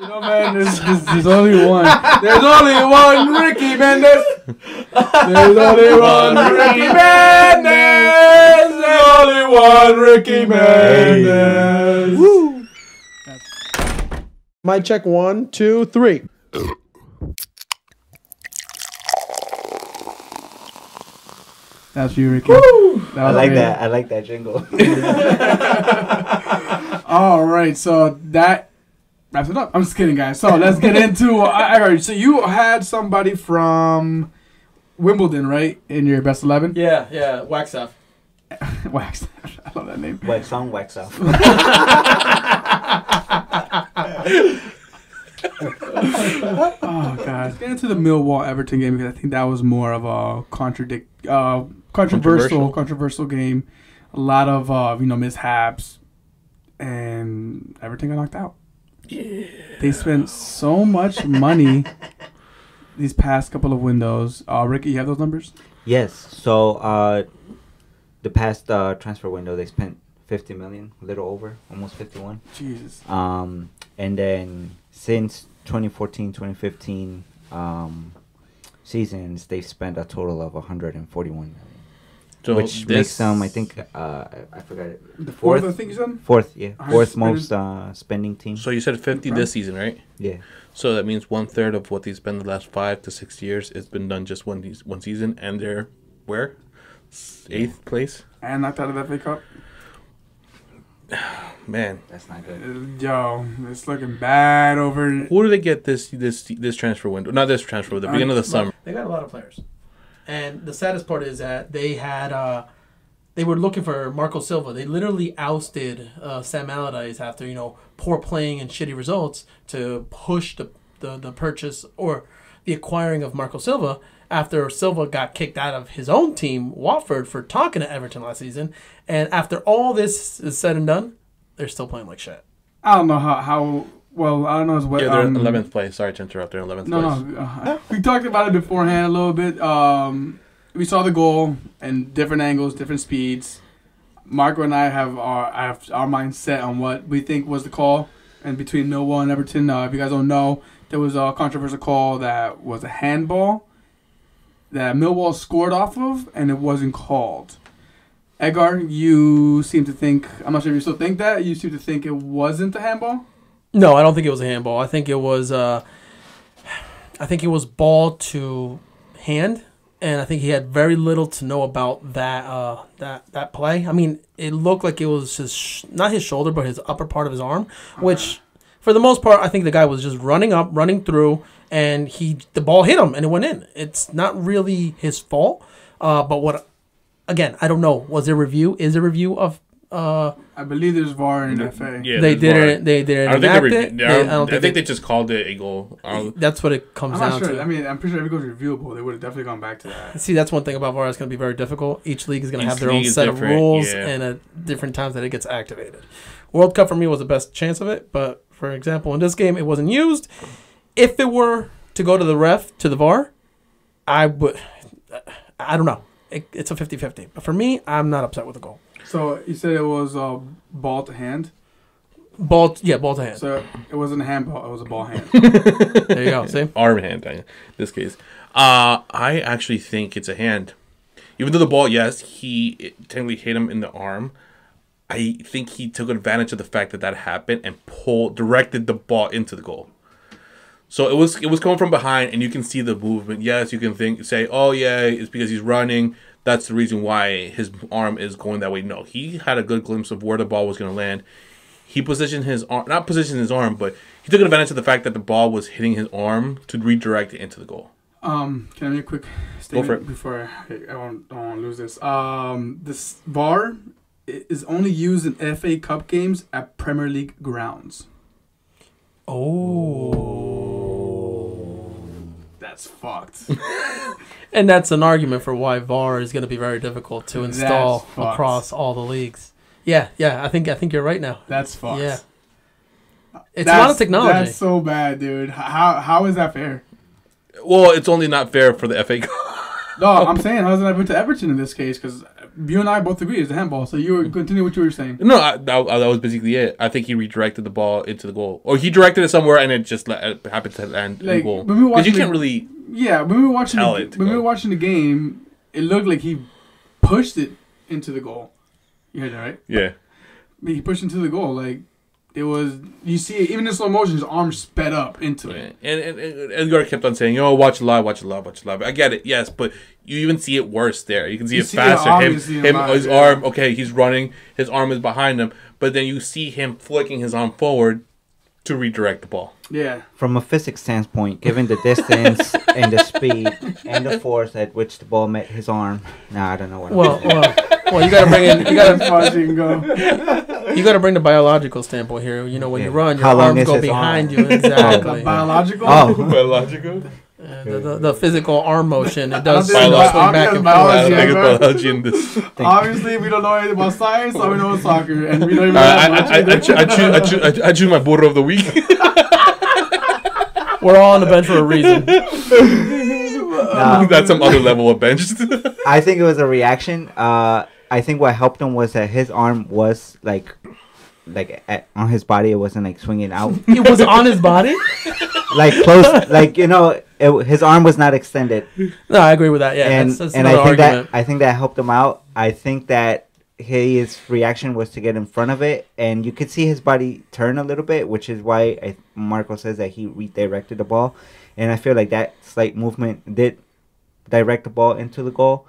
You know, man, there's only one. There's only one Ricky Mendes. There's only one Ricky Mendes. There's only one Ricky Mendes. Woo. Mic check 1, 2, 3. That's you, Ricky. I like that. I like that jingle. All right, so that wraps it up. I'm just kidding, guys. So let's get into. So you had somebody from Wimbledon, right, in your best 11? Yeah, Wax off. Wax. I love that name. Wax on, wax off. Oh god, get into the Millwall Everton game because I think that was more of a controversial game. A lot of mishaps, and Everton got knocked out. Yeah, they spent so much money these past couple of windows. Ricky, you have those numbers? Yes. So the past transfer window, they spent 50 million, a little over, almost 51. Jesus. And then since 2014-2015 seasons, they've spent a total of 141 million. So which makes them, I think, I forgot it. The fourth, I think you said? Fourth, yeah. Fourth most spending team. So you said 50 this season, right? Yeah. So that means 1/3 of what they spent the last 5 to 6 years has been done just one season, and they're where? 8th place? And knocked out of the FA Cup. Man, that's not good. Yo, it's looking bad over. Who do they get this transfer window? Not this transfer window. The beginning of the summer. They got a lot of players, and the saddest part is that they had they were looking for Marco Silva. They literally ousted Sam Allardyce after poor playing and shitty results to push the purchase or the acquiring of Marco Silva. After Silva got kicked out of his own team, Watford, for talking to Everton last season. And after all this is said and done, they're still playing like shit. I don't know how well, I don't know as well. Yeah, they're in 11th place. Sorry to interrupt. They're in 11th place. No. We talked about it beforehand a little bit. We saw the goal and different angles, different speeds. Marco and I have our mind set on what we think was the call. And between Millwall and Everton, if you guys don't know, there was a controversial call that was a handball that Millwall scored off of, and it wasn't called. Edgar, you seem to think, I'm not sure if you still think that, you seem to think it wasn't a handball? No, I don't think it was a handball. I think it was ball to hand, and I think he had very little to know about that play. I mean, it looked like it was not his shoulder, but his upper part of his arm, which, for the most part, I think the guy was just running through, and the ball hit him and it went in. It's not really his fault. But I don't know. Was there a review? Is there a review of? I believe there's VAR in FA. Yeah, they didn't. They didn't. I think they just called it a goal. That's what it comes down to. I mean, I'm pretty sure if it goes reviewable, they would have definitely gone back to that. See, that's one thing about VAR. It's going to be very difficult. Each league is going to have their own set of rules and at different times that it gets activated. World Cup for me was the best chance of it, but for example, in this game, it wasn't used. If it were to go to the VAR, I would. I don't know. It's a 50-50. But for me, I'm not upset with the goal. So you said it was ball to hand? Ball to hand. So it wasn't a handball, it was a ball hand. There you go. See? Arm hand, in this case. I actually think it's a hand. Even though the ball, yes, he technically hit him in the arm, I think he took advantage of the fact that happened and directed the ball into the goal. So it was coming from behind, and you can see the movement. Yes, you can say, oh yeah, it's because he's running. That's the reason why his arm is going that way. No, he had a good glimpse of where the ball was going to land. He positioned his arm, not positioned his arm, but he took advantage of the fact that the ball was hitting his arm to redirect it into the goal. Can I make a quick statement before I don't want to lose this? This VAR is only used in FA Cup games at Premier League grounds. Oh. That's fucked. And that's an argument for why VAR is going to be very difficult to install across all the leagues. Yeah, I think you're right now. That's fucked. Yeah. It's a lot of technology. That's so bad, dude. How is that fair? Well, it's only not fair for the FA Cup. No, I'm saying, how is that fair to Everton in this case? Because you and I both agree it's a handball. So you were continue what you were saying. No, that was basically it. I think he redirected the ball into the goal, or he directed it somewhere and it just happened to land in the goal. Because you can't really. Yeah, when we were watching the game, it looked like he pushed it into the goal. You heard that, right? Yeah. He pushed into the goal. Like, it was... You see it, even in slow motion, his arm sped up into it. And Edgar kept on saying, "Oh, watch it live, watch it live, watch it live." I get it, yes, but you even see it worse there. You can see it faster. His arm, okay, he's running. His arm is behind him. But then you see him flicking his arm forward to redirect the ball. Yeah. From a physics standpoint, given the distance and the speed and the force at which the ball met his arm, I don't know what. Well, you gotta bring in. You gotta bring the biological standpoint here. You know, when you run, your arms go behind you. Exactly. Biological. Biological. The physical arm motion. It does swing back and biology in this. Obviously, we don't know anything about science, all we know is soccer, and we don't even. I choose my burro of the week. We're all on the bench for a reason. That's some other level of bench. I think it was a reaction. I think what helped him was that his arm was on his body. It wasn't like swinging out. It was on his body. Like close, like his arm was not extended. No, I agree with that. Yeah, and that's I think that helped him out. I think that his reaction was to get in front of it, and you could see his body turn a little bit, which is why Marco says that he redirected the ball. And I feel like that slight movement did direct the ball into the goal.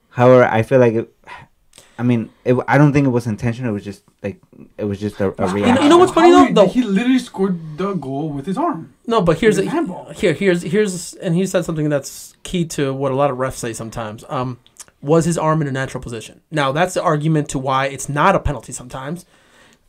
However, I feel like I don't think it was intentional. It was just a reaction. You know what's funny though? He literally scored the goal with his arm. No, but here's handball. Here's and he said something that's key to what a lot of refs say sometimes. Was his arm in a natural position? Now that's the argument to why it's not a penalty sometimes.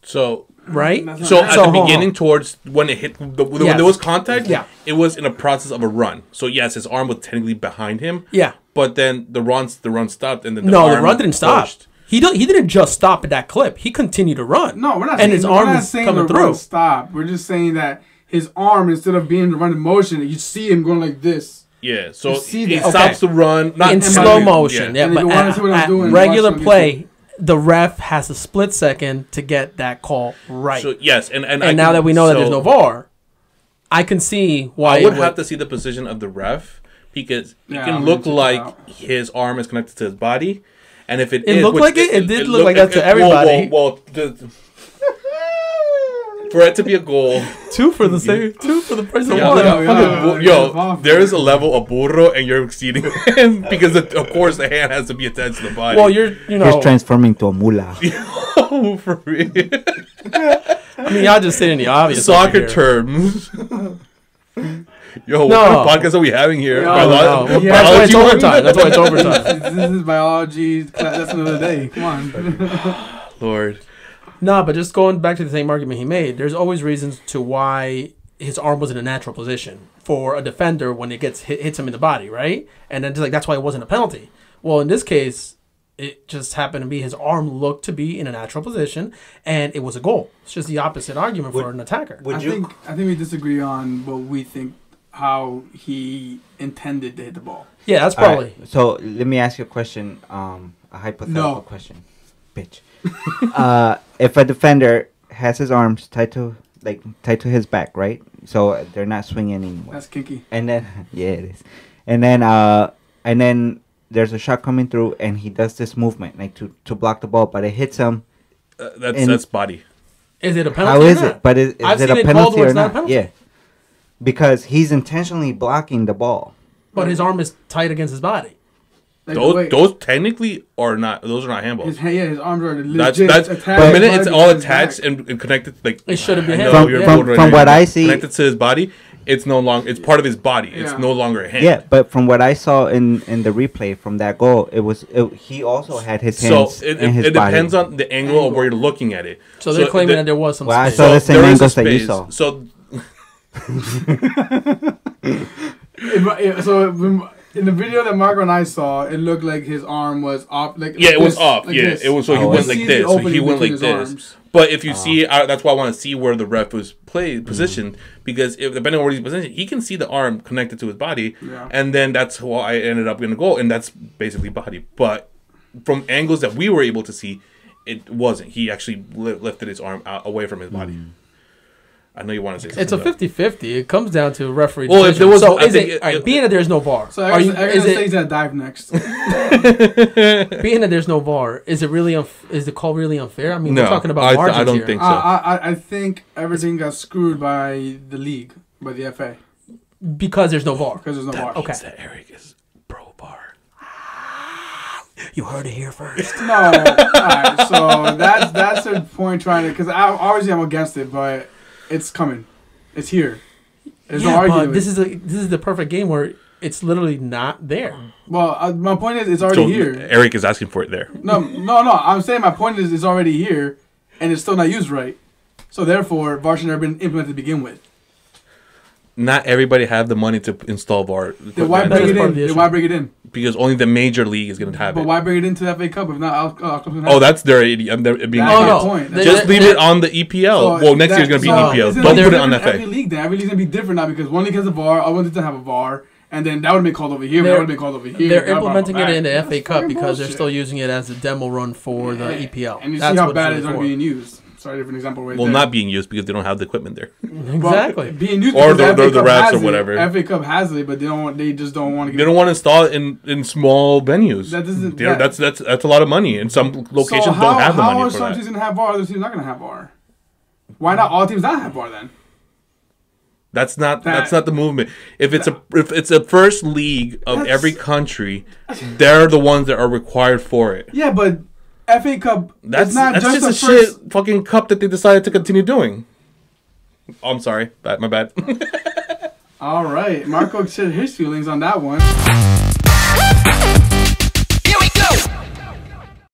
So right. So at the beginning, towards when it hit when there was contact, it was in a process of a run. So yes, his arm was technically behind him. Yeah. But then the run stopped, and then the run didn't stop. He didn't just stop at that clip. He continued to run. No, we're not. And his arm is coming through. Run stop. We're just saying that his arm, instead of being running motion, you see him going like this. Yeah, so he stops the run not in slow motion. Yeah, but at regular play, the ref has a split second to get that call right. So yes, and now that we know that there's no VAR, I can see why. I would have to see the position of the ref because it can look like his arm is connected to his body, and if it looked like it did look like that to everybody. For it to be a goal, two for the price of one. There is a level of burro, and you're exceeding him because of course the hand has to be attached to the body. Well, he's transforming to a mula. For real. I mean, y'all just saying the obvious. Soccer terms. What podcast are we having here? That's why it's overtime. This is biology. That's another day. Come on, Lord. No, but just going back to the same argument he made, there's always reasons to why his arm was in a natural position for a defender when it hits him in the body, right? And then that's why it wasn't a penalty. Well, in this case, it just happened to be his arm looked to be in a natural position, and it was a goal. It's just the opposite argument for an attacker. I think we disagree on what we think how he intended to hit the ball. Yeah, that's probably. Right, so let me ask you a question, a hypothetical question, bitch. If a defender has his arms tied to his back, right? So they're not swinging anymore. That's kinky. And then it is. And then there's a shot coming through, and he does this movement to block the ball, but it hits him. That's body. Is it a penalty? How is it? But is it a penalty or not? Penalty. Yeah, because he's intentionally blocking the ball. But his arm is tight against his body. Those technically are not. Those are not handballs. His arms are legit. That's attached. The minute it's all attached and connected, it shouldn't be handball. From what I see, connected to his body, it's no longer. It's part of his body. It's no longer a hand. Yeah, but from what I saw in the replay from that goal, he also had his hands in his body. Depends on the angle of where you're looking at it. So they're claiming that there was some. Well, space. I saw the same angles that you saw. So. In the video that Marco and I saw, it looked like his arm was off. It was off. It was. So he went like this. So he went like this. But if you see, that's why I want to see where the ref was positioned, because depending on where he's positioned, he can see the arm connected to his body, and then that's why I ended up in the goal, and that's basically body. But from angles that we were able to see, it wasn't. He actually lifted his arm away from his body. I know you want to say something. It's a 50-50. It comes down to referee. Well, if there was, so is it, all right, being that there's no VAR, So I guess he's gonna dive next. being that there's no VAR, is it really is the call really unfair? I mean, we're talking about margins I don't here. think so. I think everything got screwed by the league, by the FA, because there's no VAR. because there's no VAR. Okay. That Eric is pro VAR. You heard it here first. No, alright, so that's the point trying to, because obviously I'm against it, but it's coming, it's here. There's no argument. But this is the perfect game where it's literally not there. Well, my point is it's already here. Eric is asking for it there. No. I'm saying my point is it's already here, and it's still not used right. So therefore, VAR should never been implemented to begin with. Not everybody have the money to install VAR. Then why That bring is it part in? of the Then issue. why bring it in? Because only the major league is going to have But it. why bring it into the FA Cup if not our club's gonna have Oh, it? that's their idea. They're being That's no. my point. Just leave it on the EPL. Well, next year's going to be EPL. It's Don't gonna be put it on different FA. Every league, then every league's gonna be different now because one league has a VAR, other one doesn't have a VAR, and then that would have been called over here. That would have been called over here. They're blah, blah, blah, implementing blah. it in the That's FA Cup fucking because they're bullshit. still using it as a demo run for the EPL. And you That's see how what bad it's it's already really being used. Sorry, different example right Well, there. not being used because they don't have the equipment there. for. Well, Exactly. being used Or because the FA Cup refs has or it. whatever. FA Cup has it, but they just don't want to. They don't want to install it in small venues. That doesn't. They don't- that's a lot of money, and some locations so don't have the how money are for some that. teams gonna have VAR? Other teams not gonna have VAR. Why not all teams not have VAR then? That's not the movement. If it's a first league of every country, they're the ones that are required for it. Yeah, but FA Cup. That's it's not just a the shit first. fucking cup that they decided to continue doing. Oh, I'm sorry, my bad. All right, Marco said his feelings on that one.